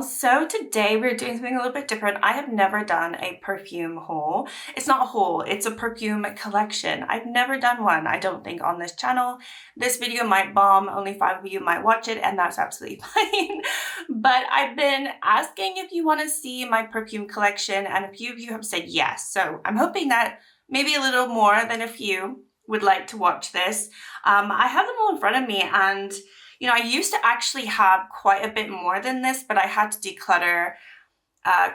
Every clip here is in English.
So today we're doing something a little bit different. I have never done a perfume haul. It's not a haul, it's a perfume collection. I've never done one, I don't think, on this channel. This video might bomb, only 5 of you might watch it, and that's absolutely fine. But I've been asking if you want to see my perfume collection, and a few of you have said yes. So I'm hoping that maybe a little more than a few would like to watch this. I have them all in front of me, and you know, I used to actually have quite a bit more than this, but I had to declutter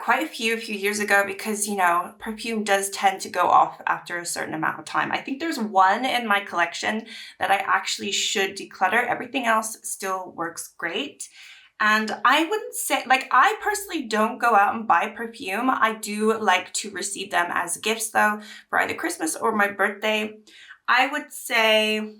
quite a few years ago because, you know, perfume does tend to go off after a certain amount of time. I think there's one in my collection that I actually should declutter. Everything else still works great. And I wouldn't say, like, I personally don't go out and buy perfume. I do like to receive them as gifts, though, for either Christmas or my birthday. I would say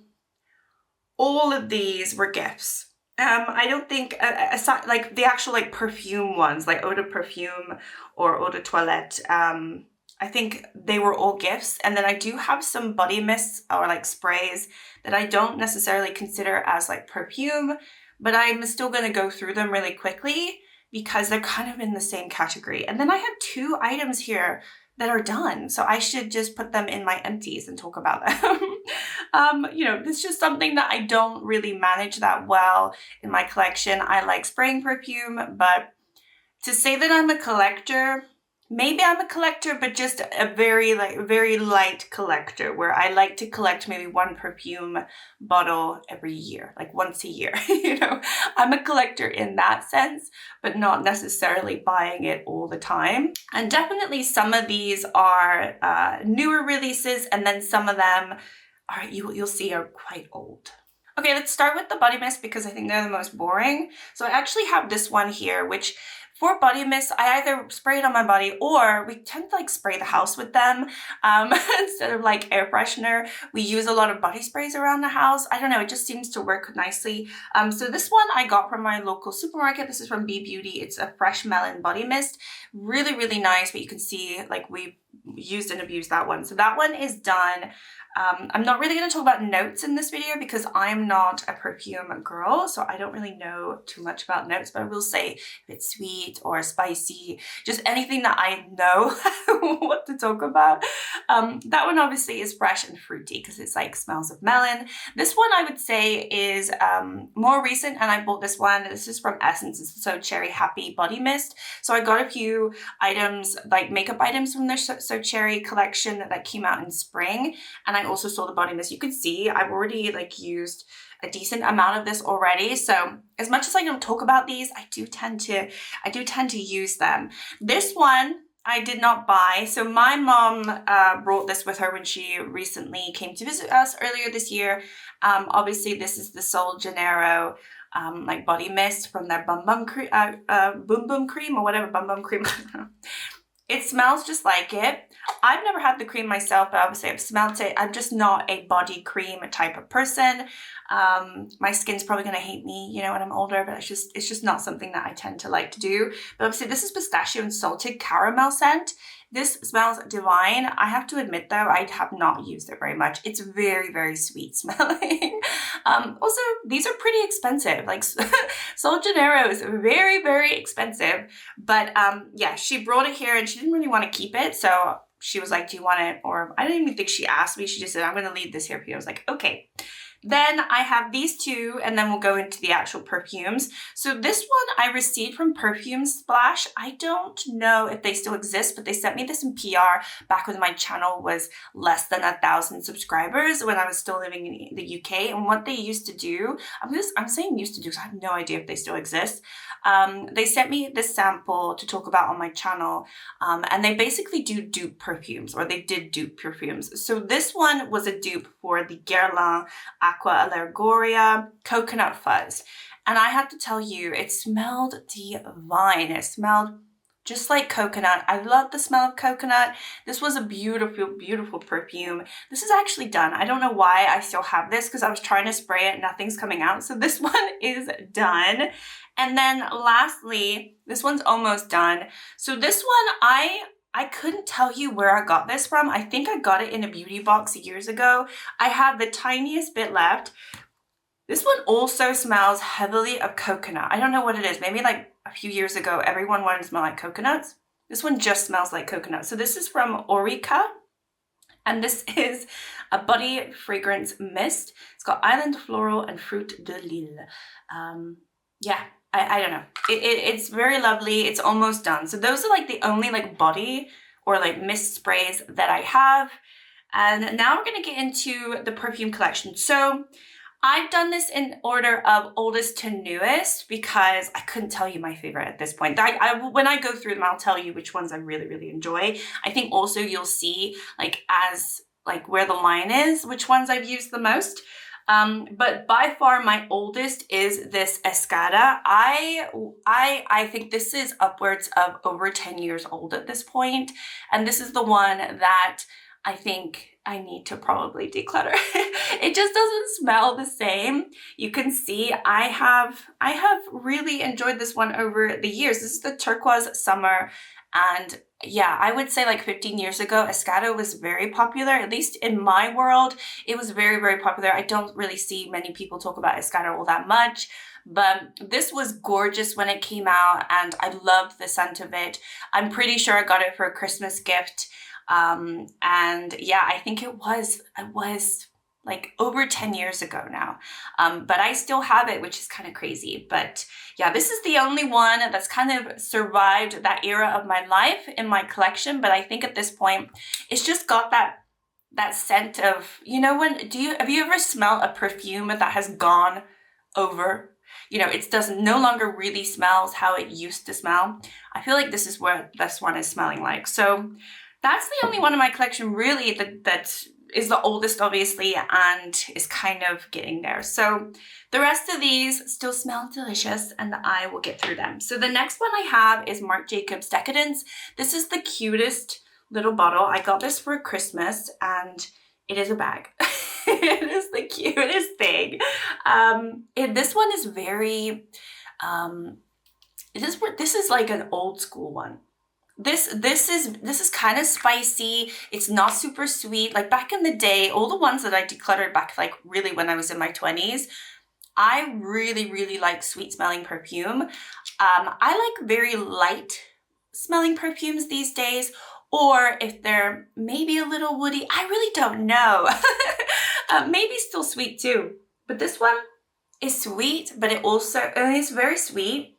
all of these were gifts. I don't think, aside, like the actual like perfume ones, like eau de perfume or eau de toilette, I think they were all gifts. And then I do have some body mists or like sprays that I don't necessarily consider as like perfume, but I'm still going to go through them really quickly because they're kind of in the same category. And then I have 2 items here that are done, so I should just put them in my empties and talk about them. You know, it's just something that I don't really manage that well in my collection. I like spraying perfume, but to say that I'm a collector, maybe I'm a collector, but just a very light collector, where I like to collect maybe 1 perfume bottle every year, like once a year. You know, I'm a collector in that sense, but not necessarily buying it all the time. And definitely some of these are newer releases, and then some of them are, you'll see, are quite old. Okay, let's start with the body mist because I think they're the most boring. So I actually have this one here, which for body mist, I either spray it on my body or we tend to like spray the house with them instead of like air freshener. We use a lot of body sprays around the house. I don't know, it just seems to work nicely. So this one I got from my local supermarket. This is from Bee Beauty. It's a fresh melon body mist. Really, really nice, but you can see like we used and abused that one. So that one is done. I'm not really going to talk about notes in this video because I'm not a perfume girl, so I don't really know too much about notes, but I will say if it's sweet or spicy, just anything that I know what to talk about. That one obviously is fresh and fruity because it's like smells of melon. This one I would say is more recent, and I bought this one. This is from Essence. It's So Cherry Happy Body Mist. So I got a few items, like makeup items from their So Cherry collection that came out in spring, and I also saw the body mist. You could see I've already like used a decent amount of this already. So as much as I don't talk about these, I do tend to use them. This one I did not buy. So my mom brought this with her when she recently came to visit us earlier this year. Obviously this is the Sol Janeiro like body mist from their Boom Boom cream or whatever, Boom Boom cream. It smells just like it. I've never had the cream myself, but obviously I've smelled it. I'm just not a body cream type of person. My skin's probably gonna hate me, you know, when I'm older, but it's just not something that I tend to like to do. But obviously this is pistachio and salted caramel scent. This smells divine. I have to admit though, I have not used it very much. It's very, very sweet smelling. Also, these are pretty expensive. Like Sol Janeiro is very, very expensive. But yeah, she brought it here and she didn't really want to keep it. So she was like, do you want it? Or I didn't even think she asked me. She just said, I'm going to leave this here for you. I was like, okay. Then I have these 2, and then we'll go into the actual perfumes. So this one I received from Perfume Splash. I don't know if they still exist, but they sent me this in PR back when my channel was less than 1,000 subscribers when I was still living in the UK. And what they used to do, I'm saying used to do because I have no idea if they still exist. They sent me this sample to talk about on my channel, and they basically do dupe perfumes, or they did dupe perfumes. So this one was a dupe for the Guerlain Aqua Allegoria Coconut Fuzz. And I have to tell you, it smelled divine. It smelled just like coconut. I love the smell of coconut. This was a beautiful, beautiful perfume. This is actually done. I don't know why I still have this because I was trying to spray it. Nothing's coming out. So this one is done. And then lastly, this one's almost done. So this one, I couldn't tell you where I got this from. I think I got it in a beauty box years ago. I have the tiniest bit left. This one also smells heavily of coconut. I don't know what it is. Maybe like a few years ago, everyone wanted to smell like coconuts. This one just smells like coconut. So this is from Orica, and this is a body fragrance mist. It's got island floral and fruit de lille. Yeah, I don't know. It's very lovely. It's almost done. So those are like the only like body or like mist sprays that I have. And now we're going to get into the perfume collection. So I've done this in order of oldest to newest because I couldn't tell you my favorite at this point. When I go through them, I'll tell you which ones I really, really enjoy. I think also you'll see like as like where the line is, which ones I've used the most. But by far my oldest is this Escada. I think this is upwards of over 10 years old at this point. And this is the one that I think I need to probably declutter. It just doesn't smell the same. You can see I have really enjoyed this one over the years. This is the Turquoise Summer. And yeah, I would say like 15 years ago, Escada was very popular. At least in my world, it was very, very popular. I don't really see many people talk about Escada all that much. But this was gorgeous when it came out and I loved the scent of it. I'm pretty sure I got it for a Christmas gift. And yeah, I think it was like over 10 years ago now. But I still have it, which is kind of crazy. But yeah, this is the only one that's kind of survived that era of my life in my collection. But I think at this point, it's just got that scent of, you know, have you ever smelled a perfume that has gone over? You know, it no longer really smells how it used to smell. I feel like this is what this one is smelling like. So that's the only one in my collection really that is the oldest, obviously, and is kind of getting there. So the rest of these still smell delicious and I will get through them. So the next one I have is Marc Jacobs Decadence. This is the cutest little bottle. I got this for Christmas and it is a bag. It is the cutest thing. This one is very, this is like an old school one. This is kind of spicy. It's not super sweet. Like back in the day, all the ones that I decluttered back like really when I was in my 20s, I really, really like sweet smelling perfume. I like very light smelling perfumes these days, or if they're maybe a little woody, I really don't know. Maybe still sweet too. But this one is sweet, but it's very sweet.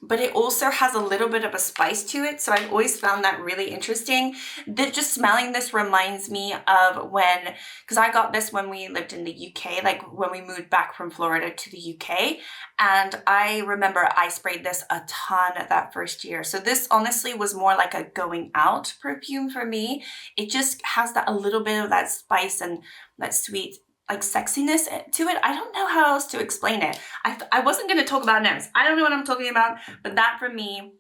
But it also has a little bit of a spice to it. So I've always found that really interesting. Just smelling this reminds me of because I got this when we lived in the UK, like when we moved back from Florida to the UK. And I remember I sprayed this a ton that first year. So this honestly was more like a going out perfume for me. It just has a little bit of that spice and that sweet like sexiness to it. I don't know how else to explain it. I wasn't going to talk about nose. I don't know what I'm talking about, but that for me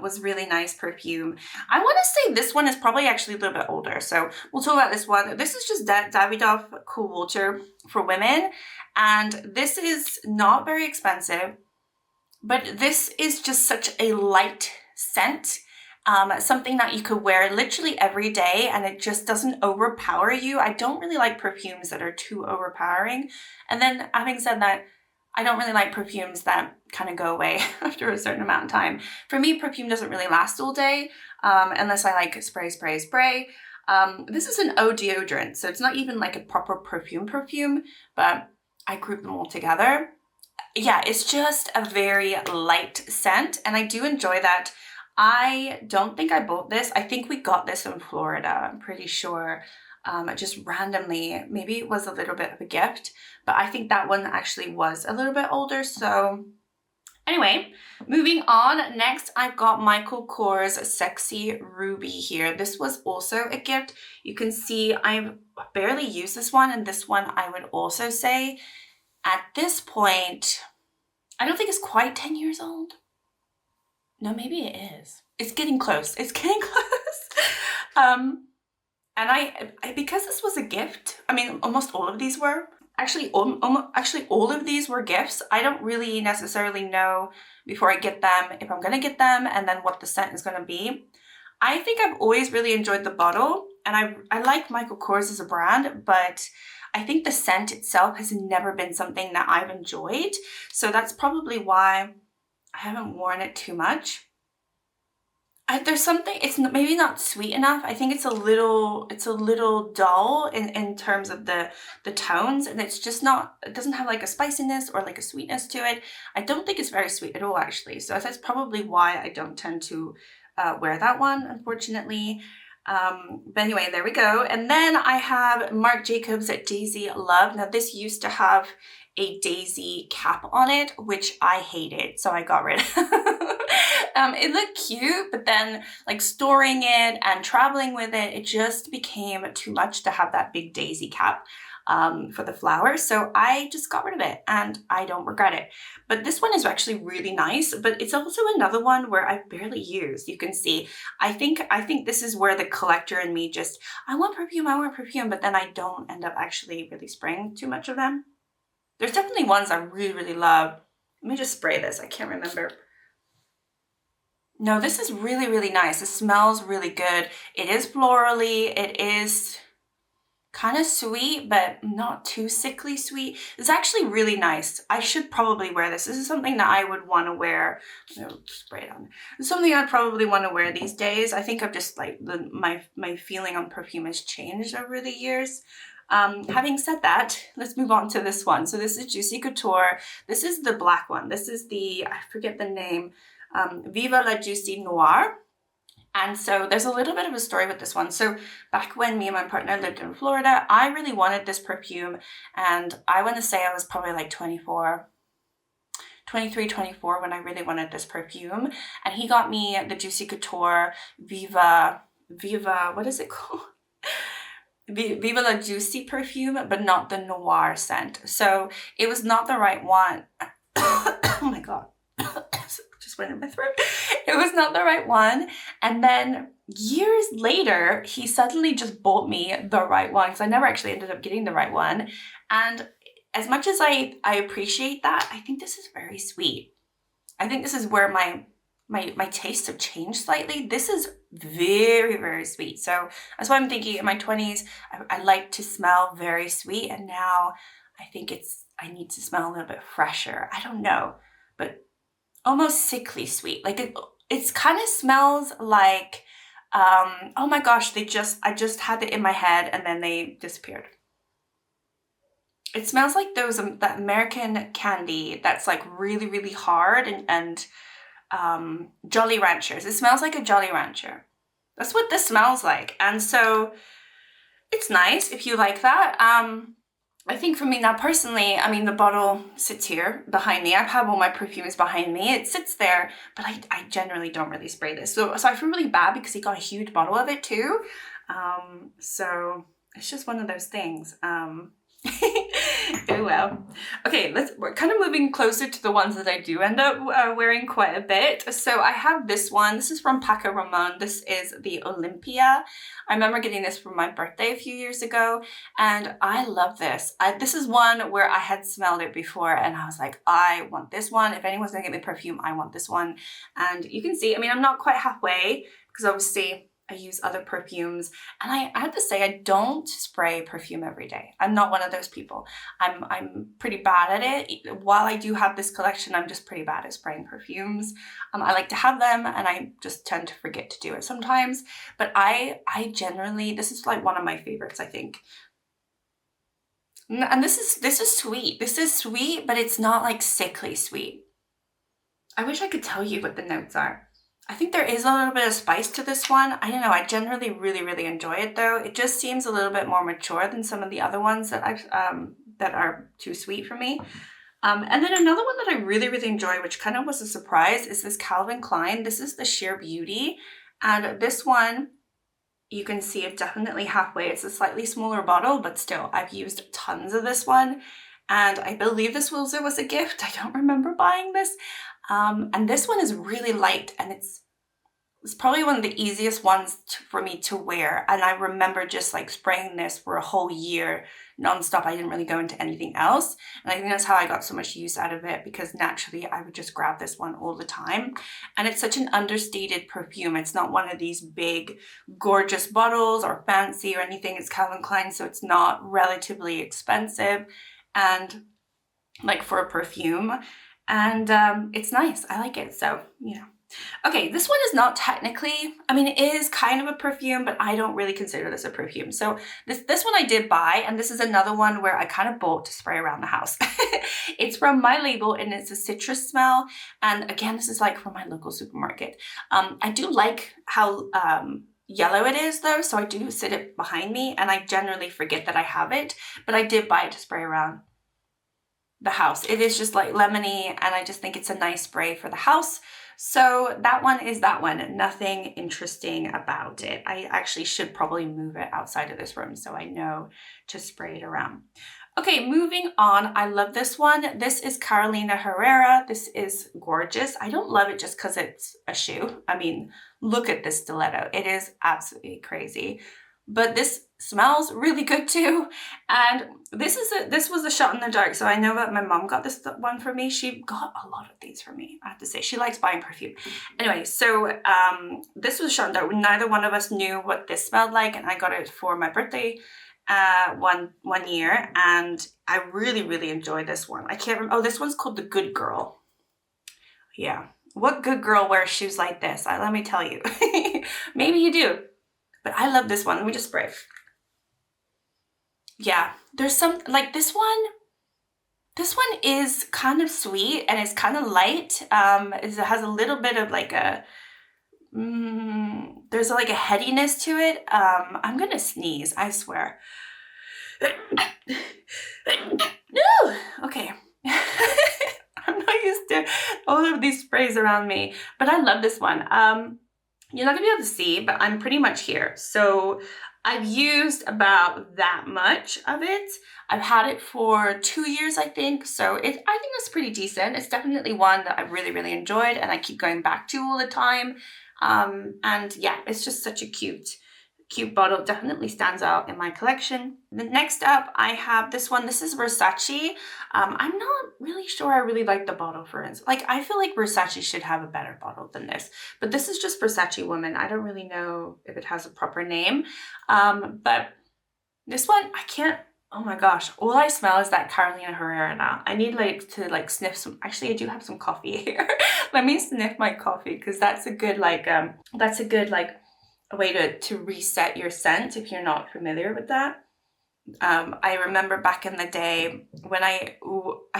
was really nice perfume. I want to say this one is probably actually a little bit older. So we'll talk about this one. This is just Davidoff Cool Water for women. And this is not very expensive, but this is just such a light scent. Something that you could wear literally every day and it just doesn't overpower you. I don't really like perfumes that are too overpowering. And then having said that, I don't really like perfumes that kind of go away after a certain amount of time. For me, perfume doesn't really last all day unless I like spray. This is an eau deodorant, so it's not even like a proper perfume, but I group them all together. Yeah, it's just a very light scent and I do enjoy that. I don't think I bought this. I think we got this in Florida, I'm pretty sure. Just randomly, maybe it was a little bit of a gift, but I think that one actually was a little bit older. So anyway, moving on. Next, I've got Michael Kors Sexy Ruby here. This was also a gift. You can see I've barely used this one, and this one I would also say at this point, I don't think it's quite 10 years old. No, maybe it is. It's getting close. It's getting close. And I because this was a gift, I mean, almost all of these were. Actually, all of these were gifts. I don't really necessarily know before I get them if I'm going to get them and then what the scent is going to be. I think I've always really enjoyed the bottle, and I like Michael Kors as a brand, but I think the scent itself has never been something that I've enjoyed. So that's probably why I haven't worn it too much. There's something, it's maybe not sweet enough. I think it's a little dull in terms of the tones, and it's just not, it doesn't have like a spiciness or like a sweetness to it. I don't think it's very sweet at all, actually. So that's probably why I don't tend to wear that one, unfortunately. But anyway, there we go. And then I have Marc Jacobs Daisy Love. Now this used to have a daisy cap on it, which I hated, so I got rid of. It looked cute, but then like storing it and traveling with it, it just became too much to have that big daisy cap for the flowers. So I just got rid of it, and I don't regret it. But this one is actually really nice, but it's also another one where I barely use. You can see, I think this is where the collector in me just, I want perfume, but then I don't end up actually really spraying too much of them. There's definitely ones I really, really love. Let me just spray this. I can't remember. No, this is really, really nice. It smells really good. It is florally. It is kind of sweet, but not too sickly sweet. It's actually really nice. I should probably wear this. This is something that I would want to wear. I'll spray it on. It's something I'd probably want to wear these days. I think I've just like my feeling on perfume has changed over the years. Having said that, let's move on to this one. So this is Juicy Couture. This is the black one. This is the, I forget the name, Viva la Juicy Noir. And so there's a little bit of a story with this one. So back when me and my partner lived in Florida, I really wanted this perfume. And I want to say I was probably like 23, 24 when I really wanted this perfume. And he got me the Juicy Couture Viva, what is it called? Viva la Juicy perfume, but not the Noir scent. So it was not the right one. Oh my God. Just went in my throat. It was not the right one. And then years later, he suddenly just bought me the right one, because I never actually ended up getting the right one. And as much as I appreciate that, I think this is very sweet. I think this is where my tastes have changed slightly. This is very, very sweet. So that's why I'm thinking in my 20s, I like to smell very sweet. And now I think I need to smell a little bit fresher. I don't know, but almost sickly sweet. Like it kind of smells like, oh my gosh, I just had it in my head and then they disappeared. It smells like that American candy that's like really, really hard and Jolly Ranchers. It smells like a Jolly Rancher. That's what this smells like. And so it's nice if you like that. I think for me now personally, I mean, the bottle sits here behind me. I have all my perfumes behind me. It sits there, but I generally don't really spray this. So I feel really bad because he got a huge bottle of it too. So it's just one of those things. Oh well. Okay, we're kind of moving closer to the ones that I do end up wearing quite a bit. So I have this one. This is from Paco Rabanne. This is the Olympia. I remember getting this for my birthday a few years ago, and I love this. This is one where I had smelled it before, and I was like, I want this one. If anyone's gonna get me perfume, I want this one. And you can see, I mean, I'm not quite halfway because obviously I use other perfumes, and I have to say I don't spray perfume every day. I'm not one of those people. I'm pretty bad at it. While I do have this collection, I'm just pretty bad at spraying perfumes. I like to have them, and I just tend to forget to do it sometimes. But I generally, this is like one of my favorites, I think. And this is sweet. This is sweet, but it's not like sickly sweet. I wish I could tell you what the notes are. I think there is a little bit of spice to this one. I don't know. I generally really, really enjoy it though. It just seems a little bit more mature than some of the other ones that that are too sweet for me. And then another one that I really, really enjoy, which kind of was a surprise, is this Calvin Klein. This is the Sheer Beauty. And this one, you can see it definitely halfway. It's a slightly smaller bottle, but still, I've used tons of this one. And I believe this was a gift. I don't remember buying this. And this one is really light, and it's probably one of the easiest ones for me to wear. And I remember just like spraying this for a whole year nonstop. I didn't really go into anything else. And I think that's how I got so much use out of it, because naturally I would just grab this one all the time. And it's such an understated perfume. It's not one of these big, gorgeous bottles or fancy or anything. It's Calvin Klein, so it's not relatively expensive. And like for a perfume, and it's nice. I like it, so, you know. Okay, this one is not technically, I mean, it is kind of a perfume, but I don't really consider this a perfume. So this one I did buy, and this is another one where I kind of bought to spray around the house. It's from My Label, and it's a citrus smell. And again, this is like from my local supermarket. I do like how yellow it is though, so I do sit it behind me, and I generally forget that I have it, but I did buy it to spray around the house. It is just like lemony, and I just think it's a nice spray for the house. So that one is that one. Nothing interesting about it. I actually should probably move it outside of this room so I know to spray it around. Okay, moving on. I love this one. This is Carolina Herrera. This is gorgeous. I don't love it just because it's a shoe. I mean, look at this stiletto. It is absolutely crazy. But this smells really good too. And this was a shot in the dark. So I know that my mom got this one for me. She got a lot of these for me, I have to say. She likes buying perfume. Anyway, so this was a shot in the dark. Neither one of us knew what this smelled like, and I got it for my birthday one year, and I really enjoyed this one. I can't remember. Oh, this one's called the Good Girl. Yeah. What good girl wears shoes like this? Let me tell you. Maybe you do. But I love this one. Let me just spray. Yeah, there's some, like this one is kind of sweet, and it's kind of light. It has a little bit of like a, there's like a headiness to it. I'm gonna sneeze, I swear. No! Okay. I'm not used to all of these sprays around me, but I love this one. You're not gonna be able to see, but I'm pretty much here. So I've used about that much of it. I've had it for 2 years, I think. So I think it's pretty decent. It's definitely one that I really enjoyed, and I keep going back to all the time. And yeah, it's just such a cute bottle. Definitely stands out in my collection. The next up, I have this one. This is Versace. I'm not really sure I really like the bottle, for instance. Like, I feel like Versace should have a better bottle than this, but this is just Versace Woman. I don't really know if it has a proper name. But this one, I can't, oh my gosh, all I smell is that Carolina Herrera now. I need to sniff some, actually I do have some coffee here. Let me sniff my coffee, because that's a good a way to reset your scent if you're not familiar with that. I remember back in the day when I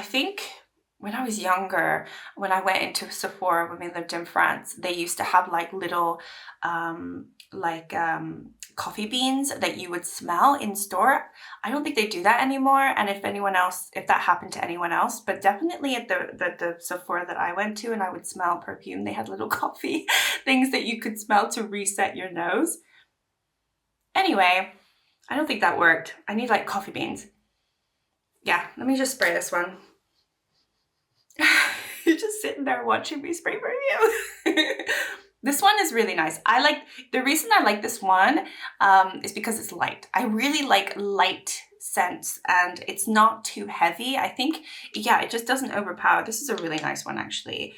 think when I was younger, when I went into Sephora when we lived in France, they used to have like little coffee beans that you would smell in store. I don't think they do that anymore. And if that happened to anyone else, but definitely at the Sephora that I went to and I would smell perfume, they had little coffee things that you could smell to reset your nose. Anyway, I don't think that worked. I need like coffee beans. Yeah, let me just spray this one. You're just sitting there watching me spray perfume. This one is really nice. The reason I like this one is because it's light. I really like light scents, and it's not too heavy. I think, yeah, it just doesn't overpower. This is a really nice one, actually.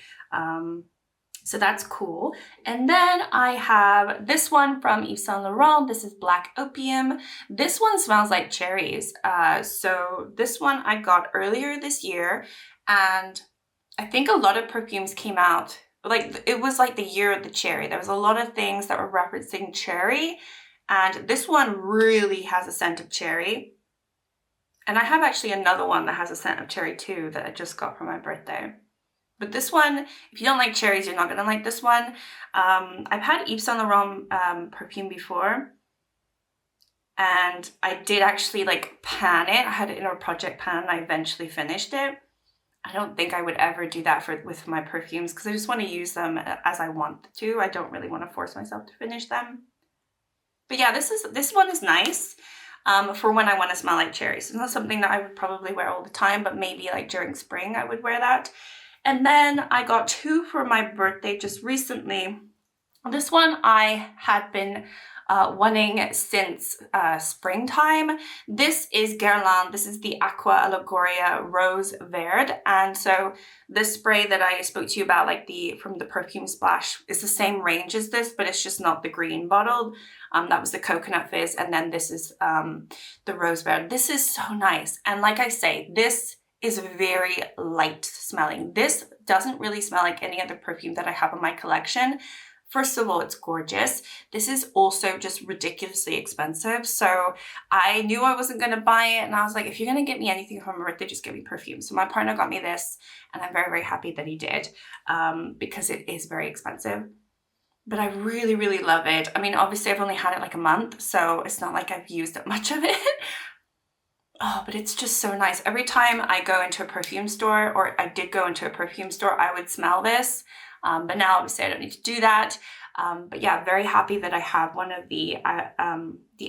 So that's cool. And then I have this one from Yves Saint Laurent. This is Black Opium. This one smells like cherries. So this one I got earlier this year, and I think a lot of perfumes came out, like it was like the year of the cherry. There was a lot of things that were referencing cherry, and this one really has a scent of cherry. And I have actually another one that has a scent of cherry too that I just got for my birthday. But this one, if you don't like cherries, you're not gonna like this one. I've had Yves Saint Laurent perfume before, and I did actually like pan it. I had it in a project pan, and I eventually finished it. I don't think I would ever do that with my perfumes, because I just want to use them as I want to. I don't really want to force myself to finish them. But yeah, this one is nice for when I want to smell like cherries. It's not something that I would probably wear all the time, but maybe like during spring I would wear that. And then I got two for my birthday just recently. This one I had been wanting since springtime. This is Guerlain. This is the Aqua Allegoria Rose Verde. And so the spray that I spoke to you about, like from the Perfume Splash, is the same range as this, but it's just not the green bottle. That was the Coconut Fizz. And then this is the Rose Verde. This is so nice. And like I say, this is very light smelling. This doesn't really smell like any other perfume that I have in my collection. First of all, it's gorgeous. This is also just ridiculously expensive. So I knew I wasn't gonna buy it, and I was like, if you're gonna get me anything for my birthday, just get me perfume. So my partner got me this, and I'm very, very happy that he did, because it is very expensive. But I really, really love it. I mean, obviously I've only had it like a month, so it's not like I've used that much of it. Oh, but it's just so nice. Every time I go into a perfume store, or I did go into a perfume store, I would smell this. But now obviously I don't need to do that. But yeah, very happy that I have one of the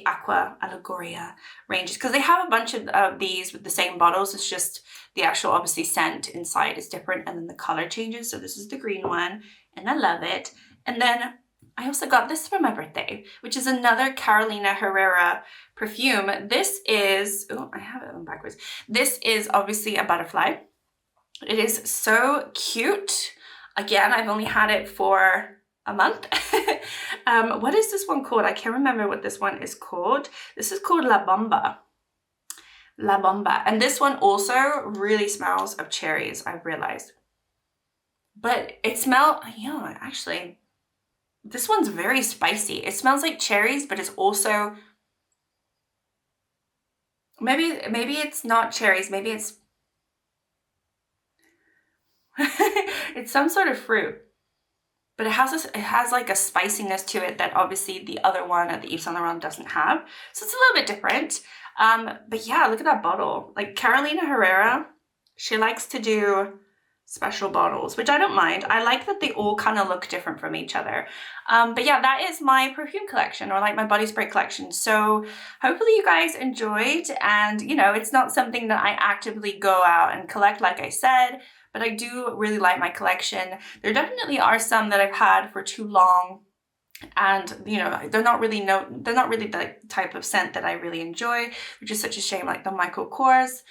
Aqua Allegoria ranges, because they have a bunch of these with the same bottles. It's just the actual, obviously, scent inside is different, and then the color changes. So this is the green one, and I love it. And then I also got this for my birthday, which is another Carolina Herrera perfume. This is, oh, I have it on backwards. This is obviously a butterfly. It is so cute. Again, I've only had it for a month. What is this one called? I can't remember what this one is called. This is called La Bomba. La Bomba. And this one also really smells of cherries, I've realized. But it smells, yeah, actually, this one's very spicy. It smells like cherries, but it's also, maybe it's not cherries, maybe it's it's some sort of fruit, but it has like a spiciness to it that obviously the other one at the Yves Saint Laurent doesn't have. So it's a little bit different. But yeah, look at that bottle. Like Carolina Herrera, she likes to do special bottles, which I don't mind. I like that they all kind of look different from each other. But yeah, that is my perfume collection, or like my body spray collection. So hopefully you guys enjoyed, and you know, it's not something that I actively go out and collect, like I said, but I do really like my collection. There definitely are some that I've had for too long, and you know, they're not really the type of scent that I really enjoy, which is such a shame, like the Michael Kors.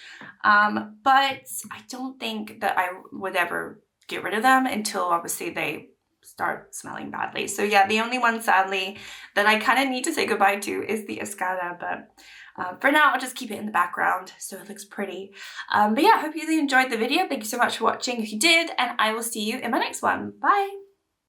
But I don't think that I would ever get rid of them until obviously they start smelling badly. So yeah, the only one sadly that I kind of need to say goodbye to is the Escada, but for now I'll just keep it in the background so it looks pretty. But yeah, I hope you really enjoyed the video. Thank you so much for watching if you did, and I will see you in my next one. Bye!